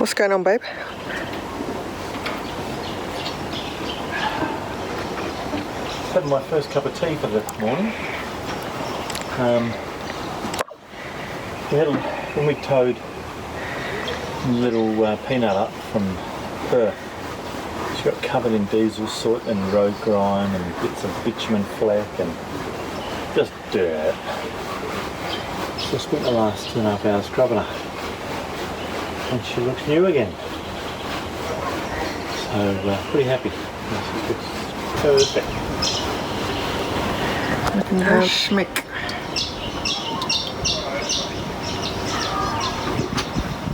What's going on, babe? Had my first cup of tea for the morning. When we towed little Peanut up from Perth, she got covered in diesel soot and road grime and bits of bitumen fleck and just dirt. So I spent the last 2.5 hours scrubbing her, and she looks new again. So pretty happy. It's perfect. Looking very schmick.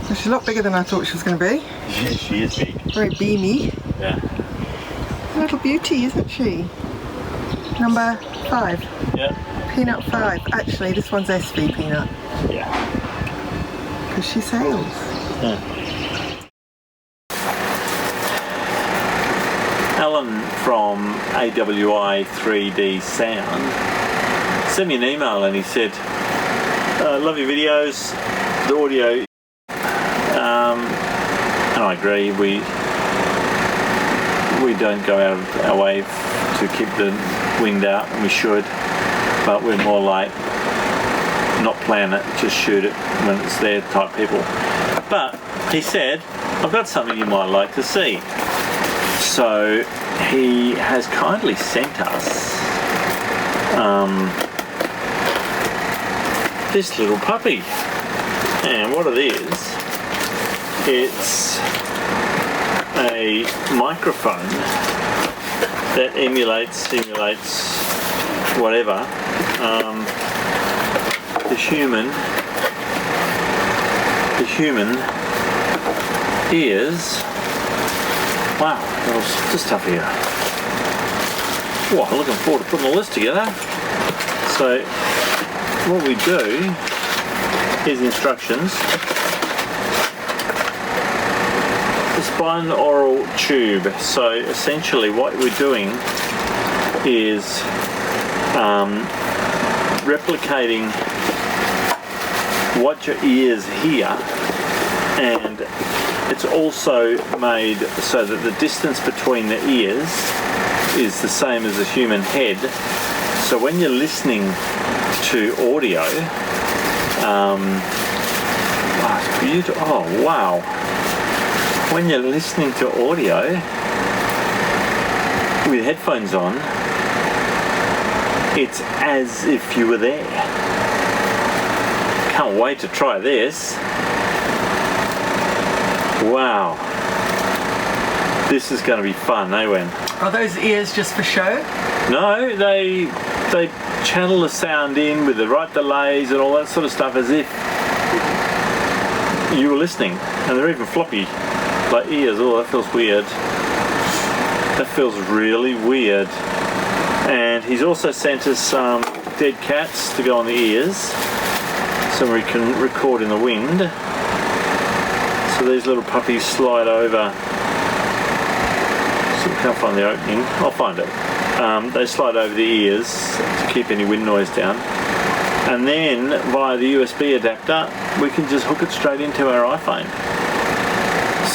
She's a lot bigger than I thought she was going to be. Yeah, she is big. Very beamy. Yeah. A little beauty, isn't she? Number 5. Yeah. Peanut 5. Actually, this one's SV Peanut. Yeah. Because she sails. Yeah. Alan from AWI 3D Sound sent me an email and he said, love your videos, the audio, and I agree, we don't go out of our way to keep the wind out, and we should, but we're more like not plan it, just shoot it when it's there type people. But he said, I've got something you might like to see. So he has kindly sent us this little puppy, and what it is, it's a microphone that simulates whatever the human ears. Wow, that was just tough here. Well, I'm looking forward to putting all this together. So what we do is instructions. The binaural tube. So essentially what we're doing is replicating what your ears hear, and it's also made so that the distance between the ears is the same as a human head. So when you're listening to audio, it's beautiful. Oh wow! When you're listening to audio with headphones on, it's as if you were there. Can't wait to try this. Wow, this is going to be fun, eh, Wen? Are those ears just for show? No, they channel the sound in with the right delays and all that sort of stuff as if you were listening, and they're even floppy, like ears. Oh, that feels weird. That feels really weird. And he's also sent us some dead cats to go on the ears, so we can record in the wind. So these little puppies slide over. So we can't find the opening. I'll find it. They slide over the ears to keep any wind noise down. And then via the USB adapter, we can just hook it straight into our iPhone.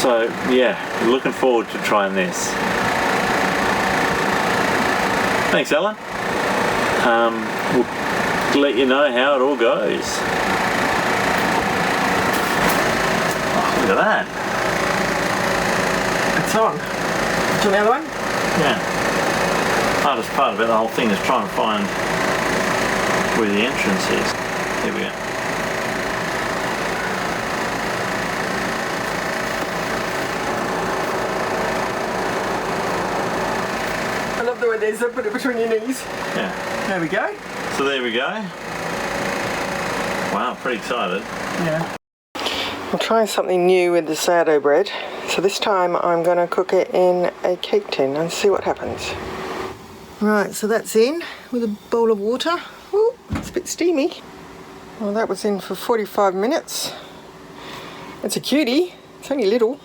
So yeah, looking forward to trying this. Thanks, Alan. We'll let you know how it all goes. Oh, look at that. It's on. Do you want the other one? Yeah. Hardest part of it, the whole thing, is trying to find where the entrance is. Here we go. I love the way they put it between your knees. Yeah. There we go. So there we go. Wow, pretty excited. Yeah. I'm trying something new with the sourdough bread. So this time I'm going to cook it in a cake tin and see what happens. Right, so that's in with a bowl of water. Ooh, it's a bit steamy. Well, that was in for 45 minutes. It's a cutie. It's only little.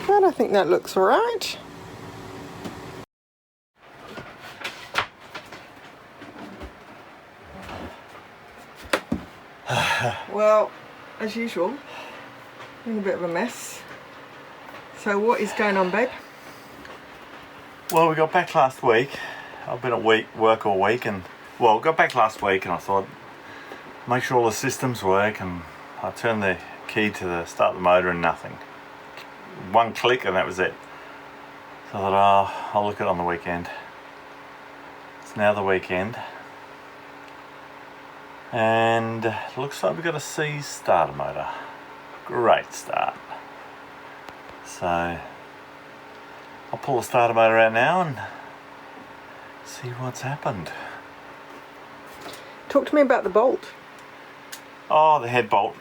But I think that looks alright. Well, as usual, in a bit of a mess. So what is going on, babe? Well, we got back last week. I've been at work all week, and well, got back last week, and I thought make sure all the systems work, and I turned the key to start the motor and nothing. One click and that was it. So I thought, oh, I'll look at it on the weekend. It's now the weekend, and it looks like we've got a C starter motor. Great start. So I'll pull the starter motor out now and see what's happened. Talk to me about the bolt. Oh, the head bolt.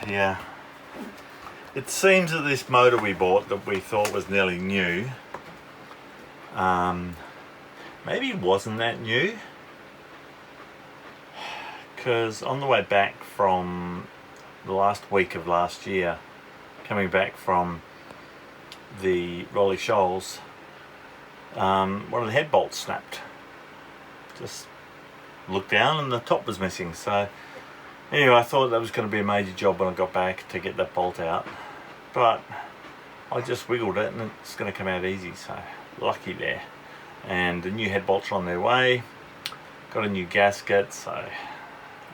Yeah. It seems that this motor we bought that we thought was nearly new, maybe it wasn't that new, because on the way back from the last week of last year, coming back from the Rolly Shoals, one of the head bolts snapped. Just looked down and the top was missing. So anyway, I thought that was going to be a major job when I got back to get that bolt out, but I just wiggled it and it's going to come out easy, so lucky there. And the new head bolts are on their way, got a new gasket, so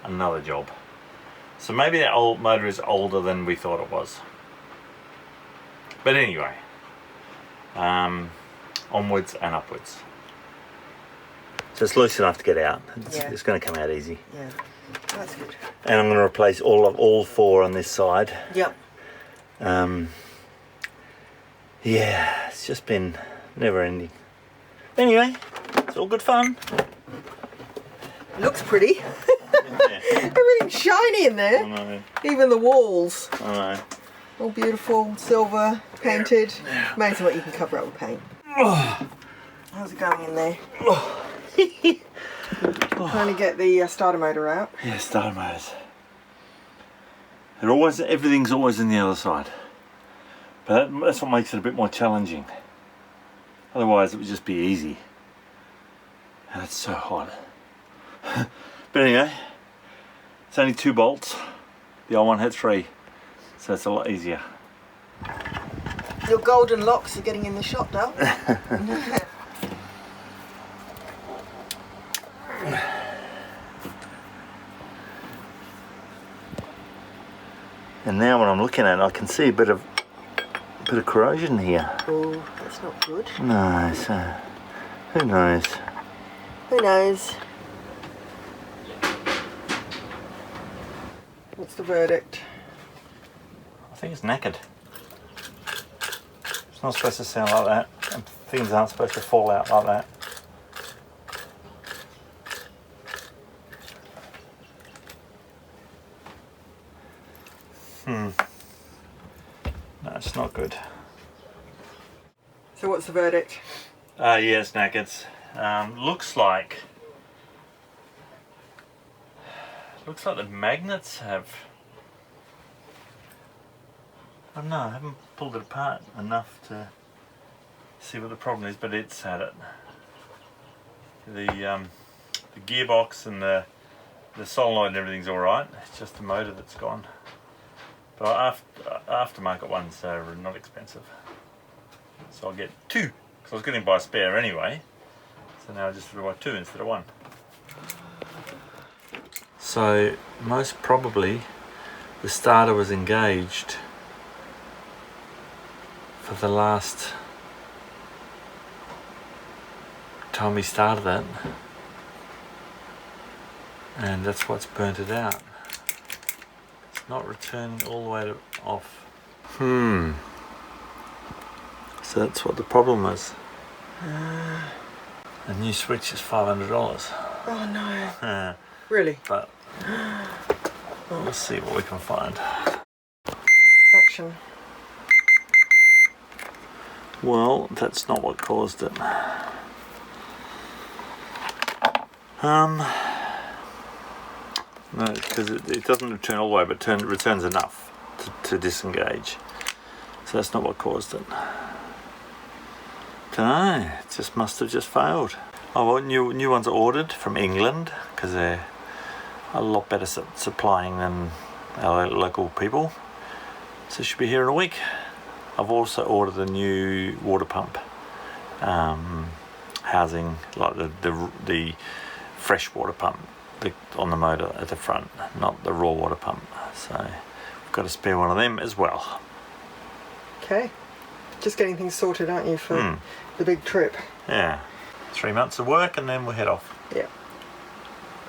another job. So maybe that old motor is older than we thought it was. But anyway, onwards and upwards. So it's loose enough to get out. It's going to come out easy. Yeah, that's good. And I'm going to replace all four on this side. Yep. Yeah, it's just been never ending. Anyway, it's all good fun. Looks pretty. Everything's shiny in there. I know. Even the walls. I know. All beautiful, silver, painted. Amazing what you can cover up with paint. How's it going in there? Trying to get the starter motor out. Yeah, starter motors. Everything's always in the other side. But that's what makes it a bit more challenging. Otherwise, it would just be easy. And it's so hot. But anyway, it's only 2 bolts. The old one had 3, so it's a lot easier. Your golden locks are getting in the shot, Dal. And now when I'm looking at it, I can see a bit of corrosion here. Oh, that's not good. No, so who knows? Who knows? What's the verdict? I think it's knackered. It's not supposed to sound like that, and things aren't supposed to fall out like that. No, it's not good. So what's the verdict? Yes, knackered. Looks like the magnets have. I don't know. I haven't pulled it apart enough to see what the problem is, but it's had it. The gearbox and the solenoid and everything's all right. It's just the motor that's gone. But aftermarket ones are not expensive, so I'll get 2 because I was going to buy a spare anyway. So now I just buy 2 instead of 1. So most probably the starter was engaged for the last time we started it, and that's what's burnt it out. It's not returning all the way off. So that's what the problem is. A new switch is $500. Oh no. Really? But we'll see what we can find. Action. Well, that's not what caused it. No, because it doesn't return all the way, but returns enough to disengage. So that's not what caused it. Dunno, it just must have just failed. Oh well, new ones are ordered from England because they're a lot better supplying than our local people. So it should be here in a week. I've also ordered a new water pump housing, like the fresh water pump on the motor at the front, not the raw water pump. So we've got to spare one of them as well. Okay. Just getting things sorted, aren't you, for the big trip? Yeah. 3 months of work and then we'll head off. Yeah.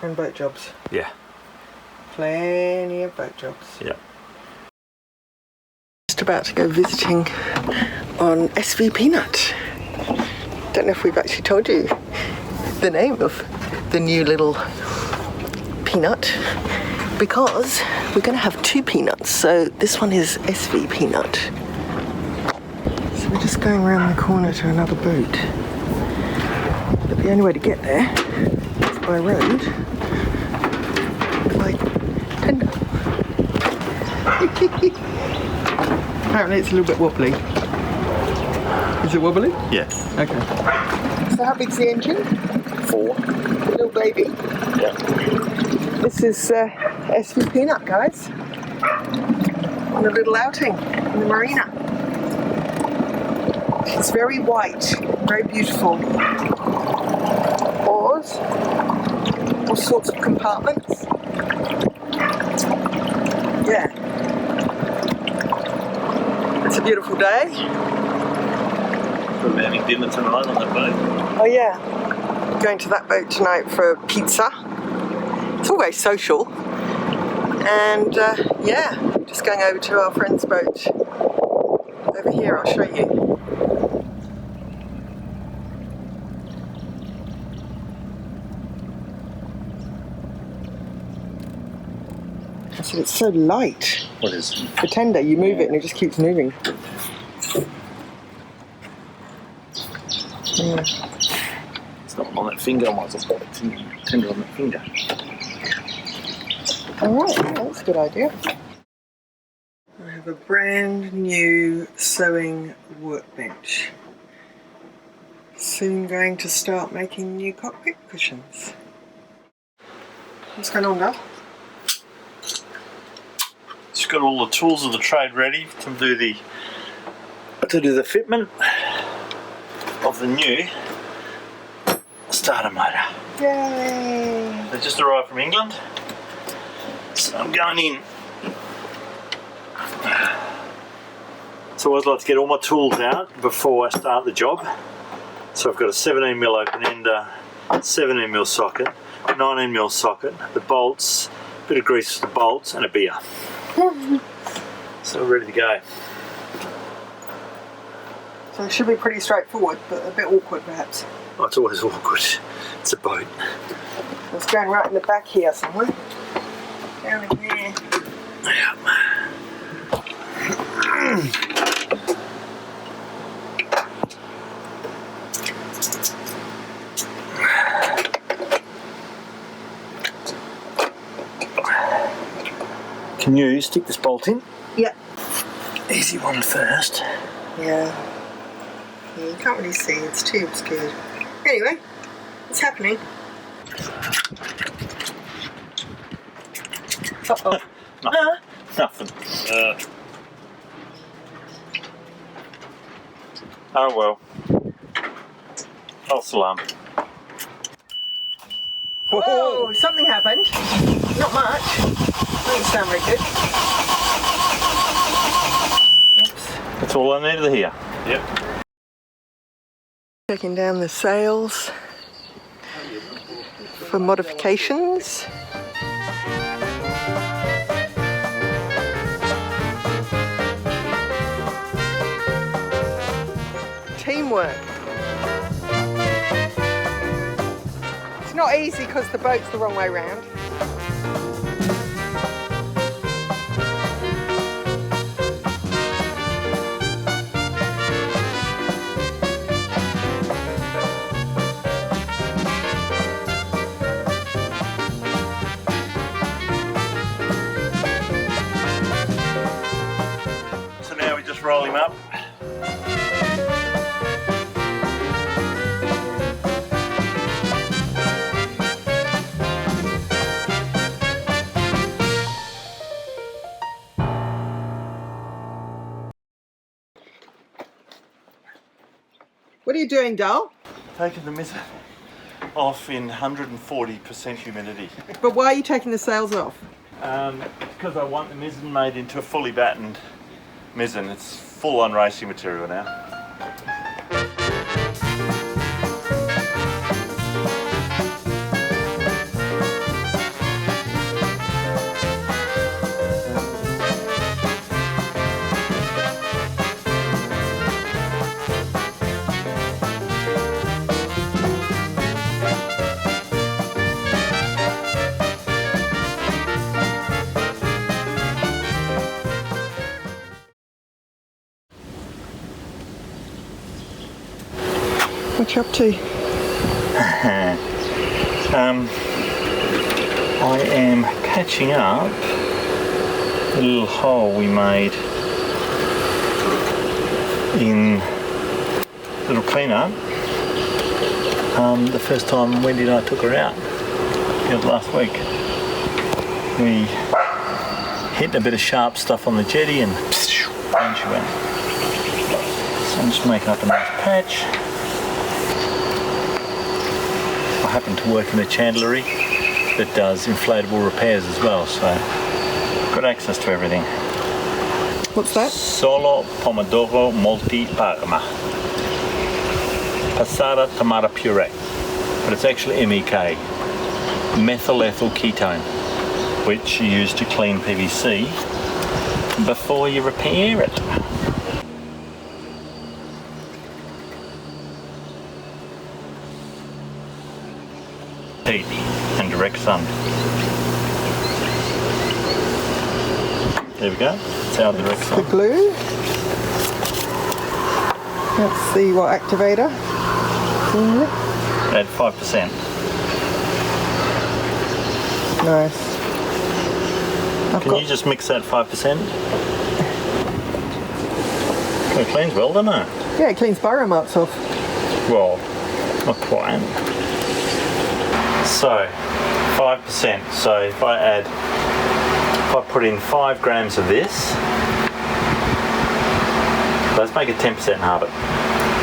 And boat jobs. Yeah. Plenty of boat jobs. Yeah. Just about to go visiting on SV Peanut. Don't know if we've actually told you the name of the new little peanut, because we're going to have 2 peanuts. So this one is SV Peanut. So we're just going around the corner to another boat. But the only way to get there is by road, by tender. Apparently it's a little bit wobbly. Is it wobbly? Yeah. Okay. So how big's the engine? 4. Little baby. Yeah. This is SV Peanut, guys. On a little outing in the marina. It's very white, very beautiful. Oars, all sorts of compartments. Yeah. It's a beautiful day. We're having dinner tonight on that boat. Oh yeah. Going to that boat tonight for pizza. It's always social. And yeah, just going over to our friend's boat over here. I'll show you. I said it's so light. What is it? The tender, you move it and it just keeps moving. It's not on that finger, I might as well put it tender on that finger. Alright, that's a good idea. I have a brand new sewing workbench. Soon going to start making new cockpit cushions. What's going on, Dad? Just got all the tools of the trade ready to do the fitment of the new starter motor. Yay! They just arrived from England, so I'm going in. So I always like to get all my tools out before I start the job. So I've got a 17mm open ender, 17mm socket, 19mm socket, the bolts, a bit of grease for the bolts, and a beer. So we're ready to go. So it should be pretty straightforward, but a bit awkward perhaps. Oh, it's always awkward. It's a boat. It's going right in the back here somewhere. Down in there. Yeah. Can you stick this bolt in? Yeah. Easy one first. Yeah. You can't really see, it's too obscured. Anyway, it's happening. Uh-oh. Nothing. Oh well. False alarm. Whoa, something happened. Not much. Doesn't sound very good. Oops. That's all I needed to hear. Yep. Taking down the sails for modifications. Teamwork. It's not easy because the boat's the wrong way round. So now we just roll him up. What are you doing, Dal? Taking the mizzen off in 140% humidity. But why are you taking the sails off? Because I want the mizzen made into a fully battened mizzen. It's full on racing material now. What you up to? I am catching up the little hole we made in little cleanup the first time Wendy and I took her out last week. We hit a bit of sharp stuff on the jetty and down she went. So I'm just making up a nice patch. I happen to work in a chandlery that does inflatable repairs as well, so got access to everything. What's that? Solo pomodoro multi parma. Passata tomato puree. But it's actually MEK, methyl ethyl ketone, which you use to clean PVC before you repair it. Heat and direct sun. There we go. That's our direct sun. The glue. That's the what activator. Add 5%. Nice. Can you just mix that 5%? It cleans well, doesn't it? Yeah, it cleans borough marks off. Well, not quite. So, 5%. So if I put in 5 grams of this, let's make it 10% and halve it.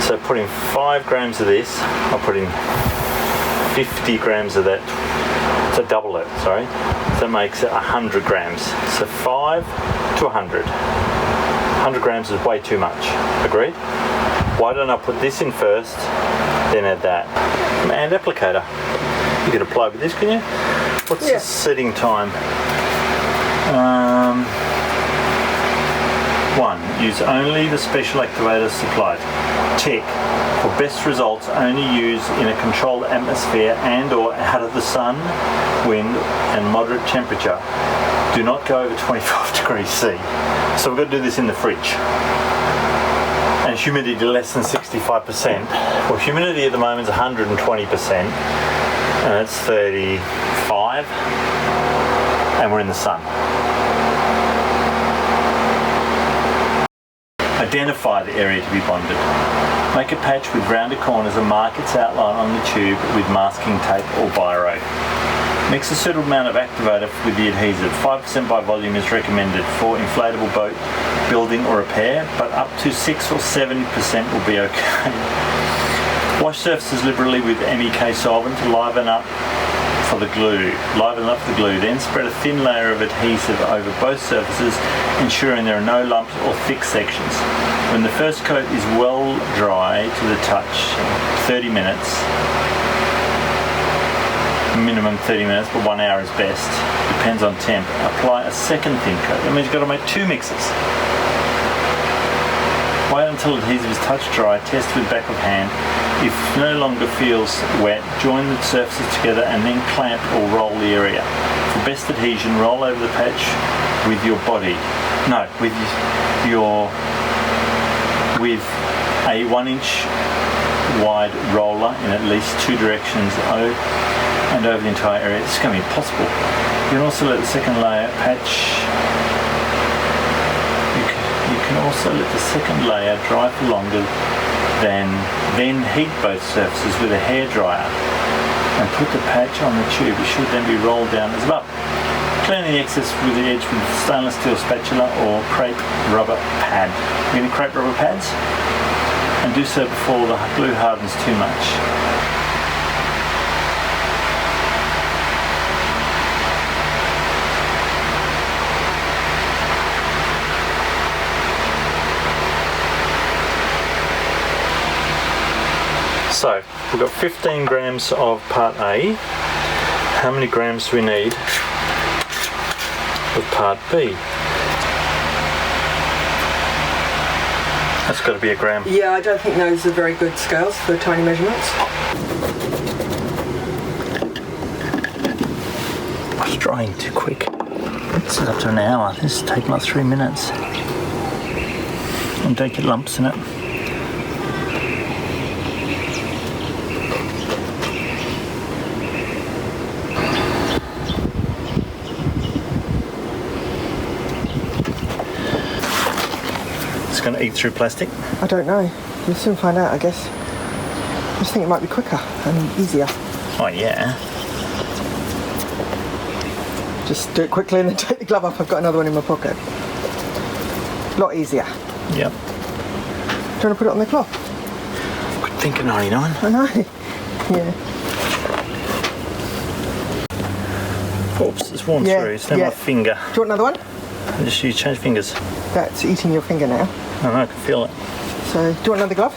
So put in 5 grams of this, I'll put in 50 grams of that, so double it, sorry. So that makes it 100 grams. So 5 to 100. 100 grams is way too much, agreed? Why don't I put this in first, then add that? And applicator. You can apply with this, can you? What's the setting time? 1. Use only the special activators supplied. Tick. For best results, only use in a controlled atmosphere and or out of the sun, wind and moderate temperature. Do not go over 25 degrees C. So we've got to do this in the fridge. And humidity less than 65%. Well, humidity at the moment is 120%. And it's 35, and we're in the sun. Identify the area to be bonded. Make a patch with rounded corners and mark its outline on the tube with masking tape or biro. Mix a suitable amount of activator with the adhesive. 5% by volume is recommended for inflatable boat building or repair, but up to 6 or 7% will be okay. Wash surfaces liberally with MEK solvent to liven up for the glue. Then spread a thin layer of adhesive over both surfaces, ensuring there are no lumps or thick sections. When the first coat is well dry to the touch, 30 minutes, minimum 30 minutes, but 1 hour is best. Depends on temp. Apply a second thin coat. That means you've got to make 2 mixes. Wait until adhesive is touch dry, test with back of hand. If no longer feels wet, join the surfaces together and then clamp or roll the area. For best adhesion, roll over the patch with your body. No, with a 1-inch wide roller in at least 2 directions and over the entire area. This is going to be impossible. You can also let the second layer dry for longer then heat both surfaces with a hairdryer and put the patch on the tube. It should then be rolled down as above. Clean the excess with the edge with a stainless steel spatula or crepe rubber pad. You need crepe rubber pads? And do so before the glue hardens too much. So, we've got 15 grams of part A. How many grams do we need of part B? That's got to be a gram. Yeah, I don't think those are very good scales for tiny measurements. I was drying too quick. It's up to an hour. This is taking like 3 minutes. And don't get lumps in it. Going to eat through plastic? I don't know. We'll soon find out, I guess. I just think it might be quicker and easier. Oh yeah. Just do it quickly and then take the glove off. I've got another one in my pocket. A lot easier. Yep. Do you want to put it on the cloth? Good thinking, 99. I know. Yeah. Oops, it's worn through. It's now my finger. Do you want another one? Just you change fingers. That's eating your finger now. I know, I can feel it. So, do you want another glove?